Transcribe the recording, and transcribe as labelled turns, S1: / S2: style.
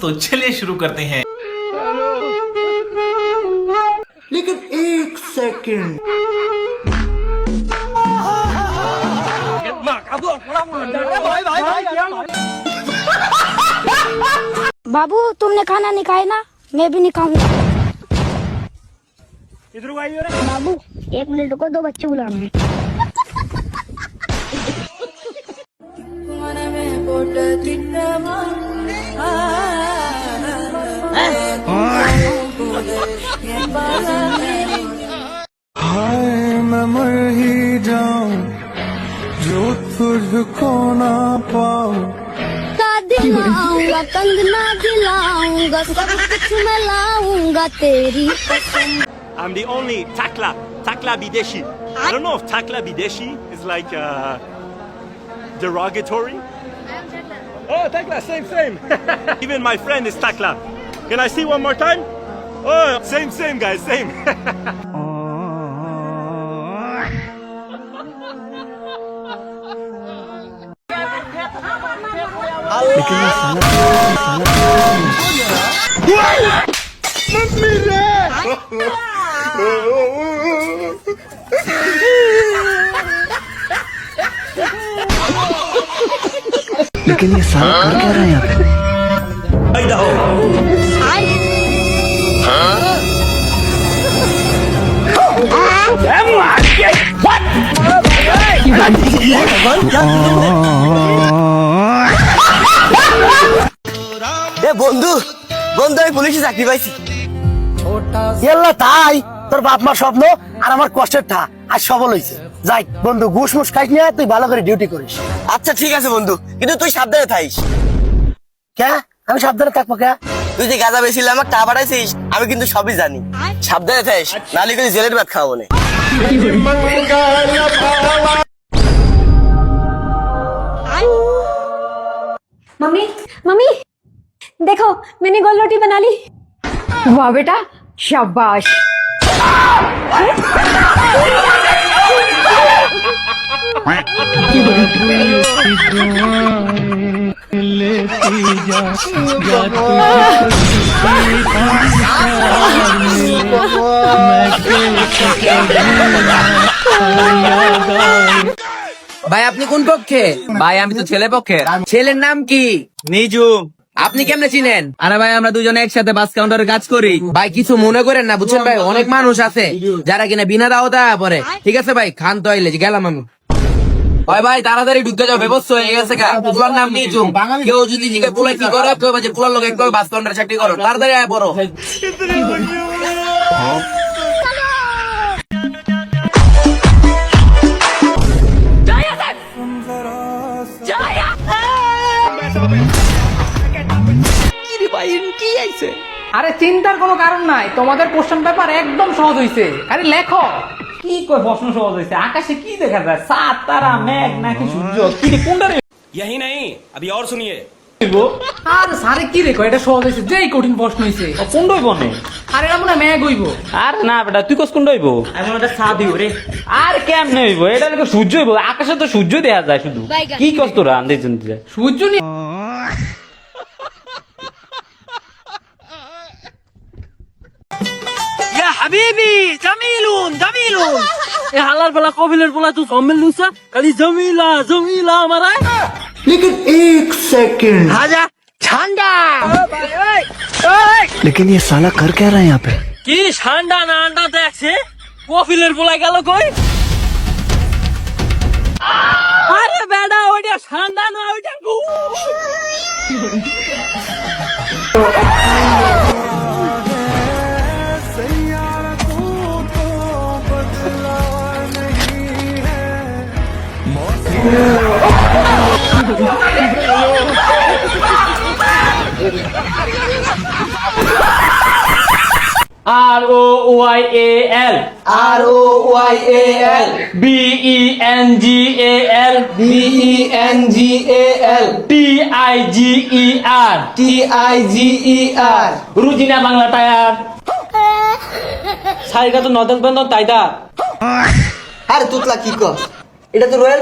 S1: तो चलिए शुरू करते हैं।
S2: लेकिन एक सेकंड,
S3: बाबू तुमने खाना नहीं खाया ना, मैं भी नहीं खाऊंगा। बाबू 1 मिनट रुको, 2 बच्चे बुला रहे हैं।
S2: हाय मैं मर ही जाऊं जो तुझको ना पाऊं।
S3: दिलाऊंगा कंगना दिलाऊंगा, सब कुछ मैं लाऊंगा तेरी पसंद।
S4: I'm the only Takla Bideshi. I don't know if Takla Bideshi is like derogatory. Oh, Takla, same. Even my friend is Takla. Can I see one more time? Oh, same, guys, same.
S2: लेकिन ये साला कर क्या रहा है यहाँ पे?
S5: বন্ধু আমি পুলিশে চাকরি পাইছি।
S6: তাই তোর বাপ মার স্বপ্ন আর আমার কষ্টের ঠা আর সফল হয়েছে। যাই বন্ধু, ঘুষ মুস খাইস নিয়ে তুই ভালো করে ডিউটি করিস।
S5: আচ্ছা ঠিক আছে বন্ধু, কিন্তু তুই সাবধানে থাকিস।
S6: কে? আমি সাবধানে থাকবো কে?
S5: তুই যে গাঁজা বেশি আমার টা বাড়াইছিস, আমি কিন্তু সবই জানি। সাবধানে থাকিস, নাহলে কিন্তু জেলের ভাত খাওয়াবো না।
S7: मम्मी देखो मैंने गोल रोटी बना ली। वाह बेटा शाबाश।
S8: ভাই আপনি কোন পক্ষে? ভাই আমি তো ছেলে পক্ষে। ছেলের নাম কি? নিজুম। আপনি কেমনে চিনেন? আরে ভাই আমরা দুজনে একসাথে বাস কাউন্টারে কাজ করি। ভাই কিছু মনে করেন না, বুঝছেন ভাই, অনেক মানুষ আছে যারা কিনা বিনা দাওয়াতে পরে। ঠিক আছে ভাই, খান তো আইলে গেলাম আমি। ভাই তাড়াতাড়ি ঢুকতে যাও, ব্যবস্থা হয়ে গেছে। পুলার নাম নিজুম। কেউ যদি জিজ্ঞেস পুলা কি করে, কেউ বাজে পুলার লোক একটু বাস কাউন্টারে চাকরি করো, তাড়াতাড়ি আয় পড়ো।
S9: আরে চিন্তার কোনো কারণ নাই, তোমাদের কোশ্চেন পেপার একদম সহজ হইছে। আরে লেখো। কি কই প্রশ্ন সহজ হইছে? আকাশে কি দেখা যায়? চাঁদ, তারা, মেঘ নাকি সূর্য? কি রে কোনটা রে?
S4: यही नहीं, अभी और सुनिए।
S9: আরে সারে কি রে কয় এটা সহজ হইছে? যেই কঠিন প্রশ্ন হইছে।
S1: কোন হইব নে?
S9: আরে এটা মনে মেঘ হইব।
S1: আর না বেটা, তুই কোস কোন হইব?
S9: আমি মনে এটা চাঁদ হইব রে।
S1: আর কেমনে হইব? এটা নাকি সূর্য হইব? আকাশে তো সূর্য দেখা যায় শুধু। কি কস তোরা আন্দাজ জানতে?
S9: সূর্য নি
S8: ইয়া হাবিবি জামিলুন জামিলুন।
S1: এ হালার বেলা কবিলের বেলা তুই সম্মেল লুসা খালি জমিলা আমারে।
S2: लेकिन एक सेकंड,
S8: হাজা ঠান্ডা।
S2: लेकिन ये साला कर क्या रहा है यहाँ पे?
S1: কি ঠান্ডা না আন্ডা দেখছে? কফিলের বেলা গেল কই? আরে বেটা ওইটা ঠান্ডা না, ওইটা ROYAL
S6: ROYAL
S1: BENGAL
S6: BENGAL
S1: TIGER
S6: TIGER
S1: Rozina Bangla tyre Saika তো নদক বন্ধ তাইদা।
S5: আরে তুতলা কি কর? এটা তো রয়্যাল